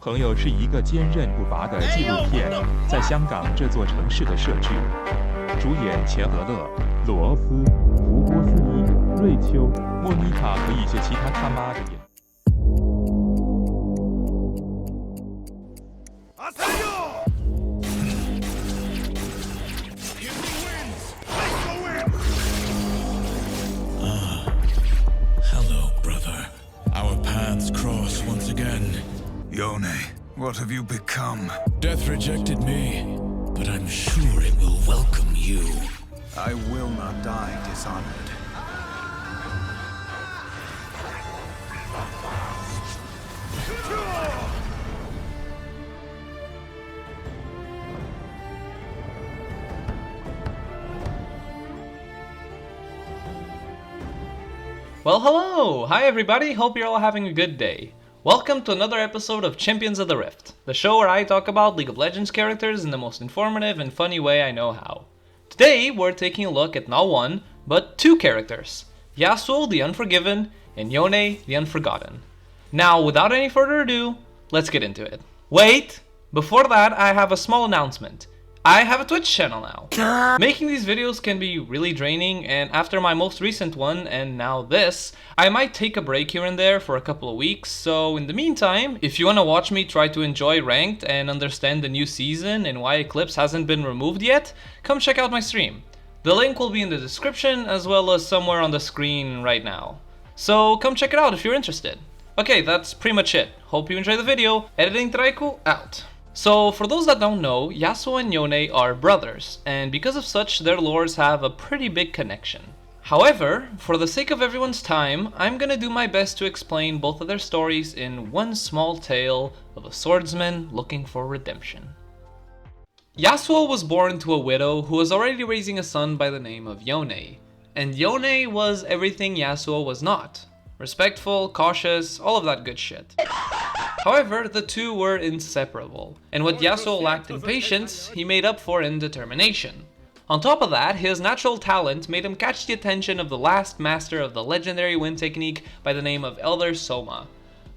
朋友是一个坚韧不拔的纪录片，在香港这座城市的设置。主演钱德勒、罗斯、福波斯伊、瑞秋、莫妮卡和一些其他他妈的演。Hello, brother. Our paths cross once again. Yone, what have you become? Death rejected me, but I'm sure it will welcome you. I will not die dishonored. Well, hello! Hi everybody, hope you're all having a good day. Welcome to another episode of Champions of the Rift, the show where I talk about League of Legends characters in the most informative and funny way I know how. Today, we're taking a look at not one, but two characters, Yasuo the Unforgiven and Yone the Unforgotten. Now, without any further ado, let's get into it. Wait! Before that, I have a small announcement. I have a Twitch channel now. Making these videos can be really draining, and after my most recent one, and now this, I might take a break here and there for a couple of weeks, so in the meantime, if you wanna watch me try to enjoy Ranked and understand the new season and why Eclipse hasn't been removed yet, come check out my stream. The link will be in the description as well as somewhere on the screen right now. So come check it out if you're interested. Okay, that's pretty much it. Hope you enjoy the video. Editing Traiku out. So, for those that don't know, Yasuo and Yone are brothers, and because of such, their lores have a pretty big connection. However, for the sake of everyone's time, I'm gonna do my best to explain both of their stories in one small tale of a swordsman looking for redemption. Yasuo was born to a widow who was already raising a son by the name of Yone, and Yone was everything Yasuo was not. Respectful, cautious, all of that good shit. However, the two were inseparable, and what Yasuo lacked in patience, he made up for in determination. On top of that, his natural talent made him catch the attention of the last master of the legendary wind technique by the name of Elder Soma.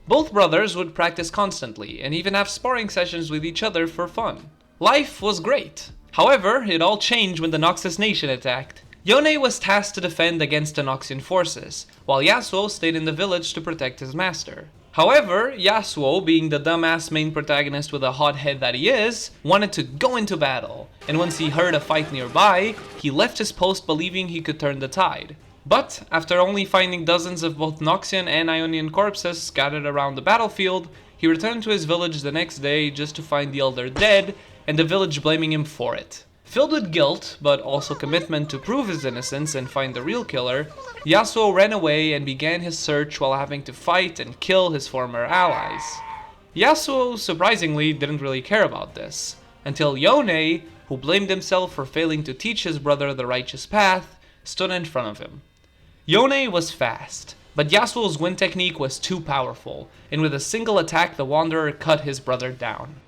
Both brothers would practice constantly, and even have sparring sessions with each other for fun. Life was great. However, it all changed when the Noxus Nation attacked. Yone was tasked to defend against the Noxian forces, while Yasuo stayed in the village to protect his master. However, Yasuo, being the dumbass main protagonist with a hot head that he is, wanted to go into battle, and once he heard a fight nearby, he left his post believing he could turn the tide. But, after only finding dozens of both Noxian and Ionian corpses scattered around the battlefield, he returned to his village the next day just to find the elder dead, and the village blaming him for it. Filled with guilt, but also commitment to prove his innocence and find the real killer, Yasuo ran away and began his search while having to fight and kill his former allies. Yasuo, surprisingly, didn't really care about this, until Yone, who blamed himself for failing to teach his brother the righteous path, stood in front of him. Yone was fast, but Yasuo's wind technique was too powerful, and with a single attack the Wanderer cut his brother down.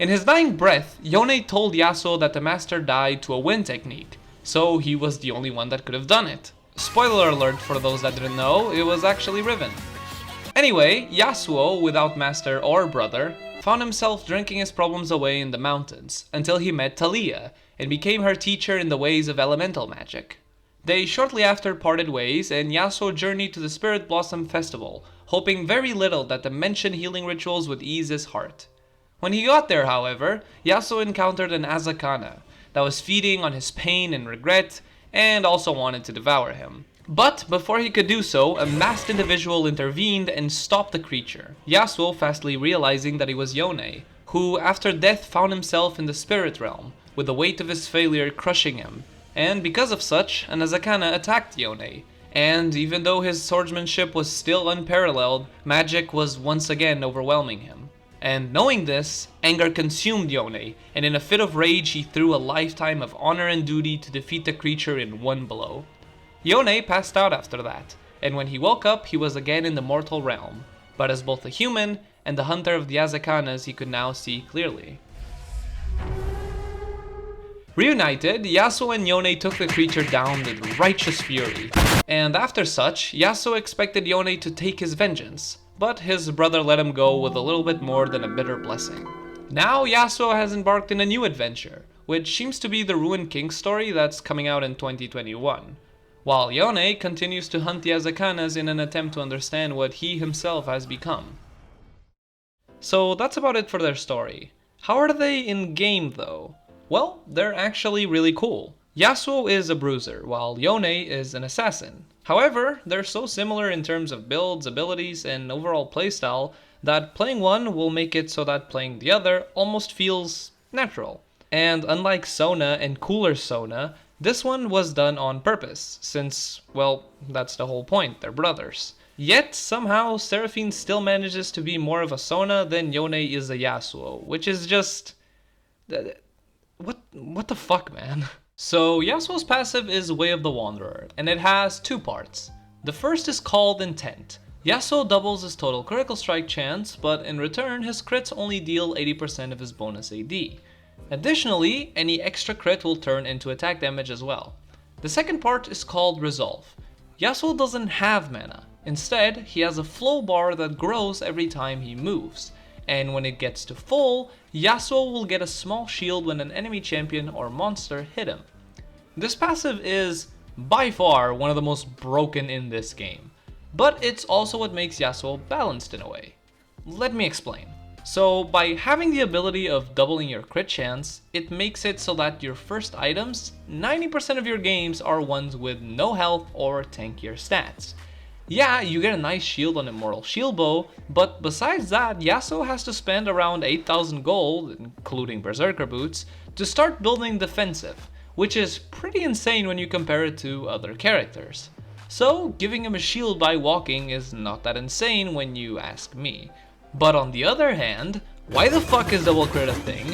In his dying breath, Yone told Yasuo that the master died to a wind technique, so he was the only one that could have done it. Spoiler alert for those that didn't know, it was actually Riven. Anyway, Yasuo, without master or brother, found himself drinking his problems away in the mountains, until he met Talia, and became her teacher in the ways of elemental magic. They shortly after parted ways, and Yasuo journeyed to the Spirit Blossom Festival, hoping very little that the mentioned healing rituals would ease his heart. When he got there, however, Yasuo encountered an Azakana that was feeding on his pain and regret, and also wanted to devour him. But before he could do so, a masked individual intervened and stopped the creature, Yasuo fastly realizing that he was Yone, who after death found himself in the spirit realm, with the weight of his failure crushing him, and because of such, an Azakana attacked Yone, and even though his swordsmanship was still unparalleled, magic was once again overwhelming him. And knowing this, anger consumed Yone, and in a fit of rage he threw a lifetime of honor and duty to defeat the creature in one blow. Yone passed out after that, and when he woke up he was again in the mortal realm, but as both a human and the hunter of the Azakanas he could now see clearly. Reunited, Yasuo and Yone took the creature down with righteous fury, and after such, Yasuo expected Yone to take his vengeance. but his brother let him go with a little bit more than a bitter blessing. Now Yasuo has embarked in a new adventure, which seems to be the Ruined King story that's coming out in 2021, while Yone continues to hunt the Azakanas in an attempt to understand what he himself has become. So that's about it for their story. How are they in game though? Well, they're actually really cool. Yasuo is a bruiser, while Yone is an assassin. However, they're so similar in terms of builds, abilities, and overall playstyle that playing one will make it so that playing the other almost feels natural. And unlike Sona and cooler Sona, this one was done on purpose, since, well, that's the whole point, they're brothers. Yet, somehow, Seraphine still manages to be more of a Sona than Yone is a Yasuo, which is just... What the fuck, man? So, Yasuo's passive is Way of the Wanderer, and it has two parts. The first is called Intent. Yasuo doubles his total critical strike chance, but in return, his crits only deal 80% of his bonus AD. Additionally, any extra crit will turn into attack damage as well. The second part is called Resolve. Yasuo doesn't have mana. Instead, he has a flow bar that grows every time he moves, and when it gets to full, Yasuo will get a small shield when an enemy champion or monster hit him. This passive is, by far, one of the most broken in this game, but it's also what makes Yasuo balanced in a way. Let me explain. So, by having the ability of doubling your crit chance, it makes it so that your first items, 90% of your games are ones with no health or tankier stats. Yeah, you get a nice shield on Immortal Shield Bow, but besides that, Yasuo has to spend around 8,000 gold, including Berserker Boots, to start building defensive, which is pretty insane when you compare it to other characters. So, giving him a shield by walking is not that insane when you ask me. But on the other hand, why the fuck is double crit a thing?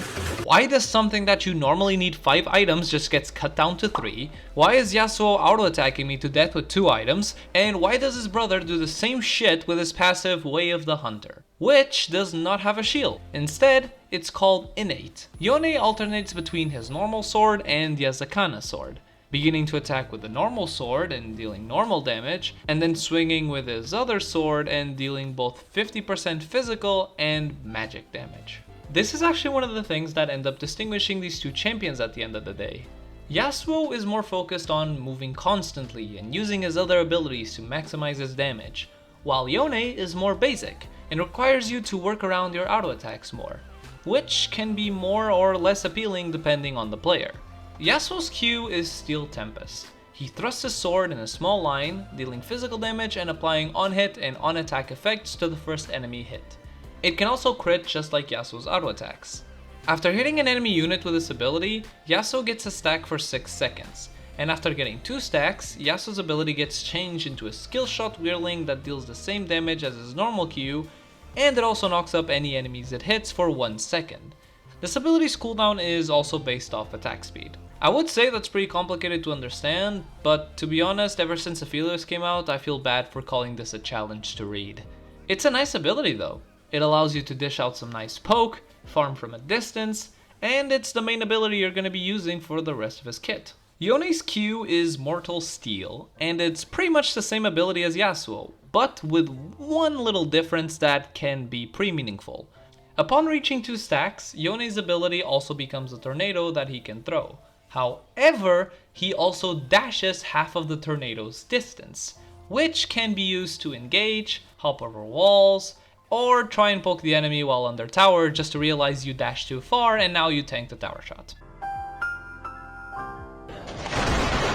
Why does something that you normally need 5 items just gets cut down to 3? Why is Yasuo auto-attacking me to death with 2 items? And why does his brother do the same shit with his passive Way of the Hunter, which does not have a shield? Instead, it's called Innate. Yone alternates between his normal sword and the Azakana sword, beginning to attack with the normal sword and dealing normal damage, and then swinging with his other sword and dealing both 50% physical and magic damage. This is actually one of the things that end up distinguishing these two champions at the end of the day. Yasuo is more focused on moving constantly and using his other abilities to maximize his damage, while Yone is more basic and requires you to work around your auto attacks more, which can be more or less appealing depending on the player. Yasuo's Q is Steel Tempest. He thrusts his sword in a small line, dealing physical damage and applying on-hit and on-attack effects to the first enemy hit. It can also crit just like Yasuo's auto attacks. After hitting an enemy unit with this ability, Yasuo gets a stack for 6 seconds, and after getting 2 stacks, Yasuo's ability gets changed into a skill shot Wyrling that deals the same damage as his normal Q, and it also knocks up any enemies it hits for 1 second. This ability's cooldown is also based off attack speed. I would say that's pretty complicated to understand, but to be honest, ever since Aphelios came out, I feel bad for calling this a challenge to read. It's a nice ability though. It allows you to dish out some nice poke, farm from a distance, and it's the main ability you're going to be using for the rest of his kit. Yone's Q is Mortal Steel, and it's pretty much the same ability as Yasuo, but with one little difference that can be pretty meaningful. Upon reaching 2 stacks, Yone's ability also becomes a tornado that he can throw. However, he also dashes half of the tornado's distance, which can be used to engage, hop over walls, or try and poke the enemy while under tower just to realize you dashed too far and now you tank the tower shot.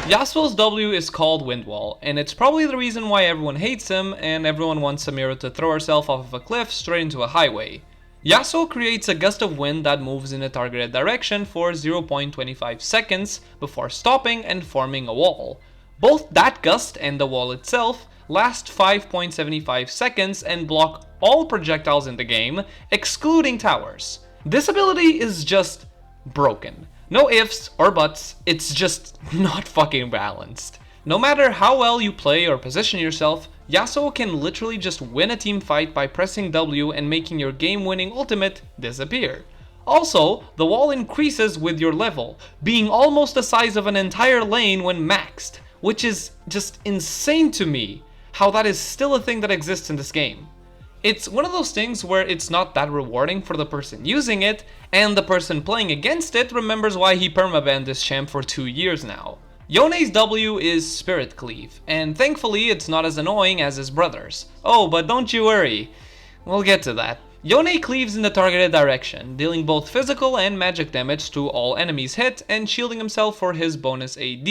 Yasuo's W is called Wind Wall, and it's probably the reason why everyone hates him and everyone wants Samira to throw herself off of a cliff straight into a highway. Yasuo creates a gust of wind that moves in a targeted direction for 0.25 seconds before stopping and forming a wall. Both that gust and the wall itself last 5.75 seconds and block all projectiles in the game, excluding towers. This ability is just broken. No ifs or buts, it's just not fucking balanced. No matter how well you play or position yourself, Yasuo can literally just win a team fight by pressing W and making your game-winning ultimate disappear. Also, the wall increases with your level, being almost the size of an entire lane when maxed, which is just insane to me how that is still a thing that exists in this game. It's one of those things where it's not that rewarding for the person using it, and the person playing against it remembers why he permabanned this champ for 2 years now. Yone's W is Spirit Cleave, and thankfully it's not as annoying as his brother's. Oh, but don't you worry, we'll get to that. Yone cleaves in the targeted direction, dealing both physical and magic damage to all enemies hit and shielding himself for his bonus AD.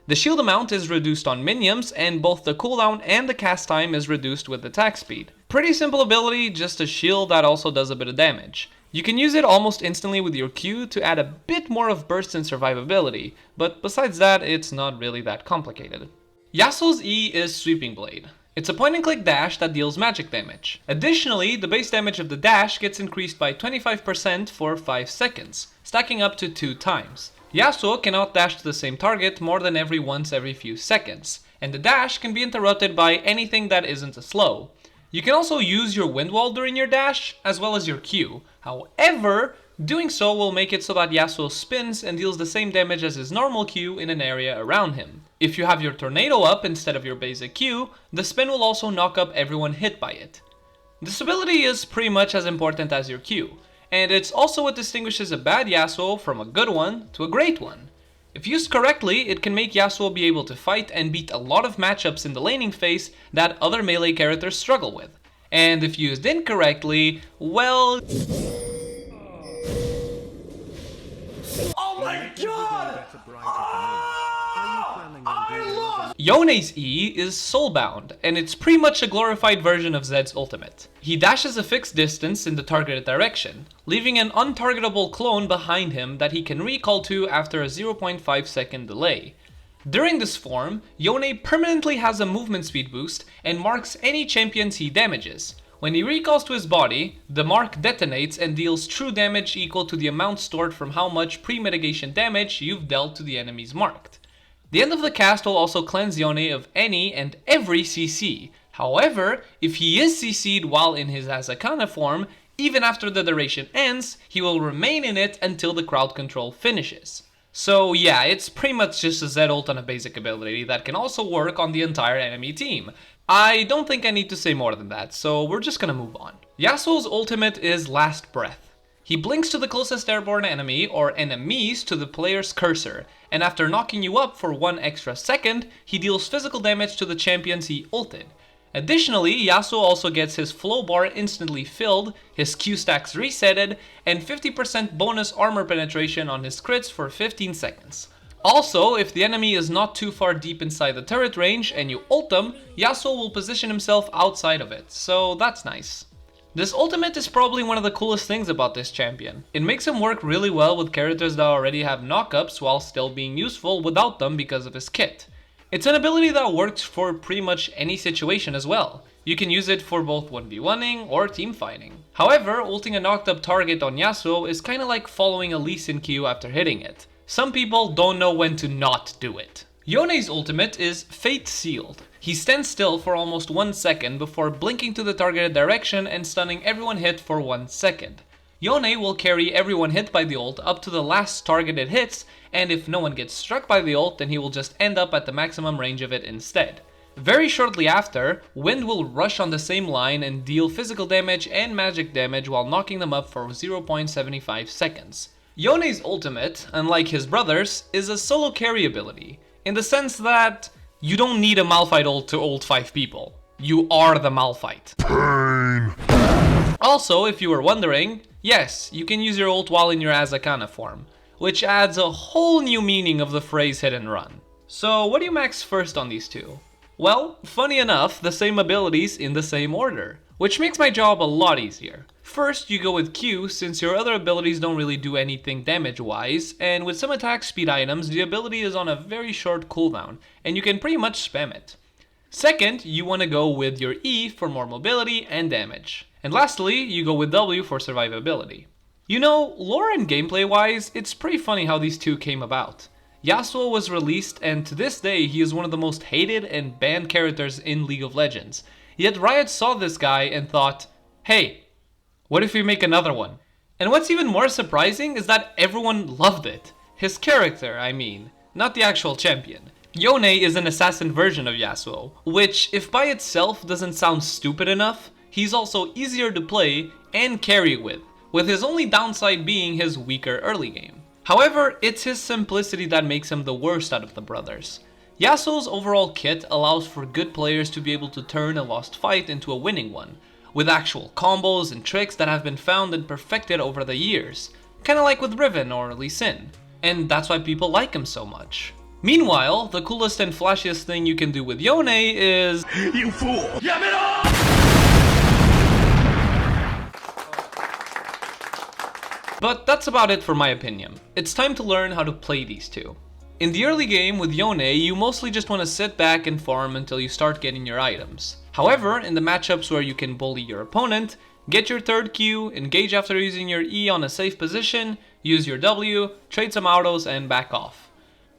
The shield amount is reduced on minions, and both the cooldown and the cast time is reduced with attack speed. Pretty simple ability, just a shield that also does a bit of damage. You can use it almost instantly with your Q to add a bit more of burst and survivability, but besides that, it's not really that complicated. Yasuo's E is Sweeping Blade. It's a point and click dash that deals magic damage. Additionally, the base damage of the dash gets increased by 25% for 5 seconds, stacking up to 2 times. Yasuo cannot dash to the same target more than once every few seconds, and the dash can be interrupted by anything that isn't a slow. You can also use your wind wall during your dash, as well as your Q. However, doing so will make it so that Yasuo spins and deals the same damage as his normal Q in an area around him. If you have your tornado up instead of your basic Q, the spin will also knock up everyone hit by it. This ability is pretty much as important as your Q, and it's also what distinguishes a bad Yasuo from a good one to a great one. If used correctly, it can make Yasuo be able to fight and beat a lot of matchups in the laning phase that other melee characters struggle with. And if used incorrectly, well... Oh my god! Yone's E is Soulbound, and it's pretty much a glorified version of Zed's ultimate. He dashes a fixed distance in the targeted direction, leaving an untargetable clone behind him that he can recall to after a 0.5 second delay. During this form, Yone permanently has a movement speed boost and marks any champions he damages. When he recalls to his body, the mark detonates and deals true damage equal to the amount stored from how much pre-mitigation damage you've dealt to the enemies marked. The end of the cast will also cleanse Yone of any and every CC. However, if he is CC'd while in his Asakana form, even after the duration ends, he will remain in it until the crowd control finishes. So yeah, it's pretty much just a Zed ult on a basic ability that can also work on the entire enemy team. I don't think I need to say more than that, so we're just gonna move on. Yasuo's ultimate is Last Breath. He blinks to the closest airborne enemy or enemies to the player's cursor, and after knocking you up for 1 extra second, he deals physical damage to the champions he ulted. Additionally, Yasuo also gets his flow bar instantly filled, his Q stacks resetted, and 50% bonus armor penetration on his crits for 15 seconds. Also, if the enemy is not too far deep inside the turret range and you ult them, Yasuo will position himself outside of it, so that's nice. This ultimate is probably one of the coolest things about this champion. It makes him work really well with characters that already have knockups while still being useful without them because of his kit. It's an ability that works for pretty much any situation as well. You can use it for both 1v1ing or team fighting. However, ulting a knocked up target on Yasuo is kinda like following a Lee Sin Q after hitting it. Some people don't know when to not do it. Yone's ultimate is Fate Sealed. He stands still for almost 1 second before blinking to the targeted direction and stunning everyone hit for 1 second. Yone will carry everyone hit by the ult up to the last targeted hits, and if no one gets struck by the ult, then he will just end up at the maximum range of it instead. Very shortly after, Wind will rush on the same line and deal physical damage and magic damage while knocking them up for 0.75 seconds. Yone's ultimate, unlike his brother's, is a solo carry ability, in the sense that you don't need a Malphite ult to ult 5 people. You are the Malphite. Pain. Also, if you were wondering, yes, you can use your ult while in your Asakana form, which adds a whole new meaning of the phrase hit and run. So what do you max first on these two? Well, funny enough, the same abilities in the same order, which makes my job a lot easier. First, you go with Q, since your other abilities don't really do anything damage-wise, and with some attack speed items, the ability is on a very short cooldown, and you can pretty much spam it. Second, you want to go with your E for more mobility and damage. And lastly, you go with W for survivability. You know, lore and gameplay-wise, it's pretty funny how these two came about. Yasuo was released, and to this day, he is one of the most hated and banned characters in League of Legends. Yet Riot saw this guy and thought, hey, what if we make another one? And what's even more surprising is that everyone loved it. His character, I mean, not the actual champion. Yone is an assassin version of Yasuo, which, if by itself doesn't sound stupid enough, he's also easier to play and carry with his only downside being his weaker early game. However, it's his simplicity that makes him the worst out of the brothers. Yasuo's overall kit allows for good players to be able to turn a lost fight into a winning one, with actual combos and tricks that have been found and perfected over the years, kinda like with Riven or Lee Sin, and that's why people like him so much. Meanwhile, the coolest and flashiest thing you can do with Yone is... You fool! But that's about it for my opinion. It's time to learn how to play these two. In the early game with Yone, you mostly just want to sit back and farm until you start getting your items. However, in the matchups where you can bully your opponent, get your third Q, engage after using your E on a safe position, use your W, trade some autos and back off.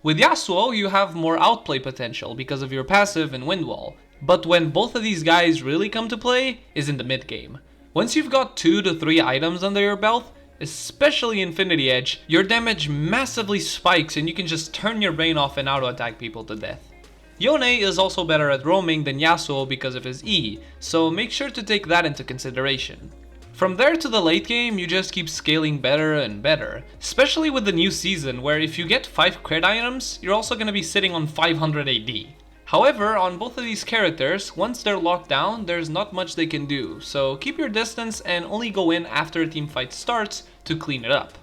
With Yasuo, you have more outplay potential because of your passive and wind wall, but when both of these guys really come to play is in the mid game. Once you've got 2 to 3 items under your belt, especially Infinity Edge, your damage massively spikes and you can just turn your brain off and auto attack people to death. Yone is also better at roaming than Yasuo because of his E, so make sure to take that into consideration. From there to the late game, you just keep scaling better and better, especially with the new season where if you get 5 crit items, you're also going to be sitting on 500 AD. However, on both of these characters, once they're locked down, there's not much they can do, so keep your distance and only go in after a team fight starts to clean it up.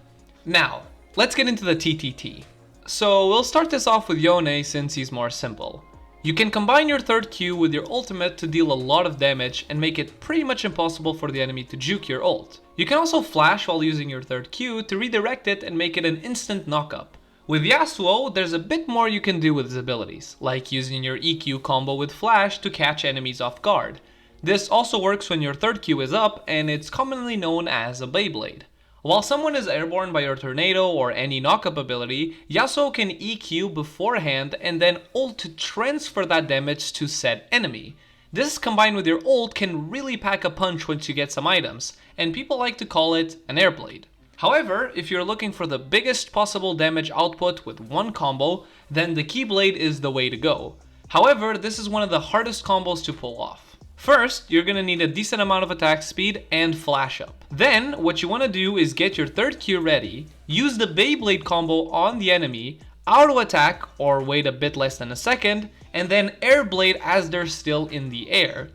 Now, let's get into the TTT. So we'll start this off with Yone since he's more simple. You can combine your third Q with your ultimate to deal a lot of damage and make it pretty much impossible for the enemy to juke your ult. You can also flash while using your third Q to redirect it and make it an instant knockup. With Yasuo, there's a bit more you can do with his abilities, like using your EQ combo with flash to catch enemies off guard. This also works when your third Q is up and it's commonly known as a Beyblade. While someone is airborne by your tornado or any knockup ability, Yasuo can EQ beforehand and then ult to transfer that damage to said enemy. This combined with your ult can really pack a punch once you get some items, and people like to call it an airblade. However, if you're looking for the biggest possible damage output with one combo, then the Keyblade is the way to go. However, this is one of the hardest combos to pull off. First, you're gonna need a decent amount of attack speed and flash up. Then, what you wanna do is get your third Q ready, use the Beyblade combo on the enemy, auto attack or wait a bit less than a second, and then airblade as they're still in the air.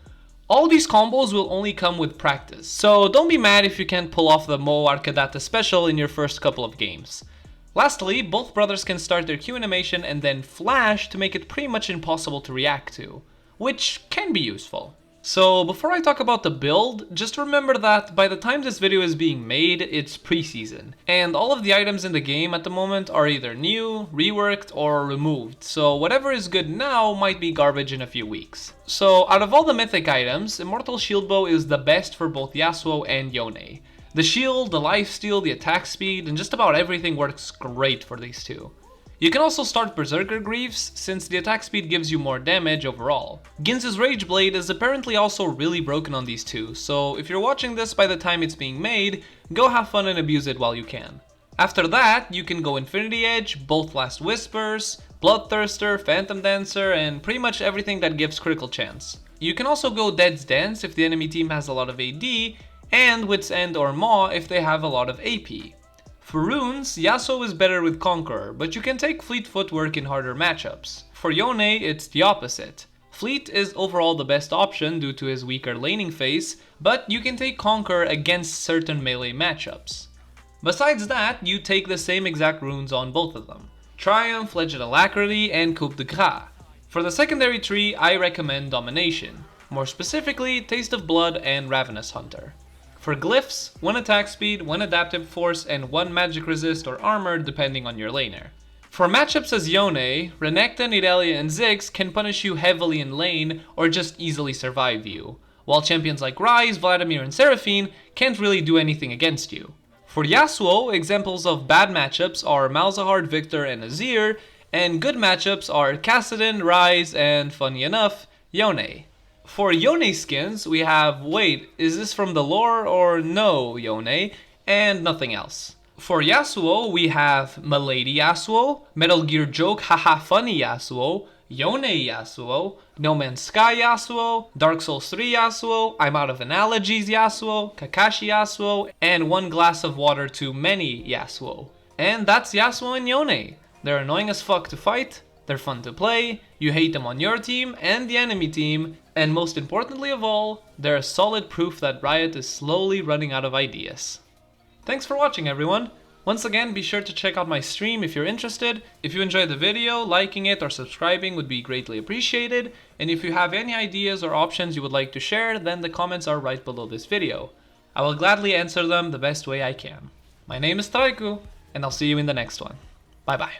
All these combos will only come with practice, so don't be mad if you can't pull off the Mo Arcadata special in your first couple of games. Lastly, both brothers can start their Q animation and then flash to make it pretty much impossible to react to, which can be useful. So before I talk about the build, just remember that by the time this video is being made, it's preseason, and all of the items in the game at the moment are either new, reworked, or removed, so whatever is good now might be garbage in a few weeks. So out of all the mythic items, Immortal Shield Bow is the best for both Yasuo and Yone. The shield, the lifesteal, the attack speed, and just about everything works great for these two. You can also start Berserker Greaves, since the attack speed gives you more damage overall. Ginz's Rage Blade is apparently also really broken on these two, so if you're watching this by the time it's being made, go have fun and abuse it while you can. After that, you can go Infinity Edge, both Last Whispers, Bloodthirster, Phantom Dancer, and pretty much everything that gives critical chance. You can also go Dead's Dance if the enemy team has a lot of AD, and Wit's End or Maw if they have a lot of AP. For runes, Yasuo is better with Conqueror, but you can take Fleet Footwork in harder matchups. For Yone, it's the opposite. Fleet is overall the best option due to his weaker laning phase, but you can take Conqueror against certain melee matchups. Besides that, you take the same exact runes on both of them: Triumph, Legend Alacrity, and Coup de Grace. For the secondary tree, I recommend Domination, more specifically Taste of Blood and Ravenous Hunter. For glyphs, 1 attack speed, 1 adaptive force, and 1 magic resist or armor depending on your laner. For matchups as Yone, Renekton, Irelia, and Ziggs can punish you heavily in lane or just easily survive you, while champions like Ryze, Vladimir, and Seraphine can't really do anything against you. For Yasuo, examples of bad matchups are Malzahar, Victor, and Azir, and good matchups are Kassadin, Ryze, and funny enough, Yone. For Yone skins, we have wait, is this from the lore or no Yone, and nothing else. For Yasuo, we have Milady Yasuo, Metal Gear Joke haha funny Yasuo, Yone Yasuo, No Man's Sky Yasuo, Dark Souls 3 Yasuo, I'm Out of Analogies Yasuo, Kakashi Yasuo, and One Glass of Water Too Many Yasuo. And that's Yasuo and Yone. They're annoying as fuck to fight, they're fun to play, you hate them on your team and the enemy team, and most importantly of all, they're a solid proof that Riot is slowly running out of ideas. Thanks for watching, everyone! Once again, be sure to check out my stream if you're interested. If you enjoyed the video, liking it or subscribing would be greatly appreciated. And if you have any ideas or options you would like to share, then the comments are right below this video. I will gladly answer them the best way I can. My name is Traiku, and I'll see you in the next one. Bye bye.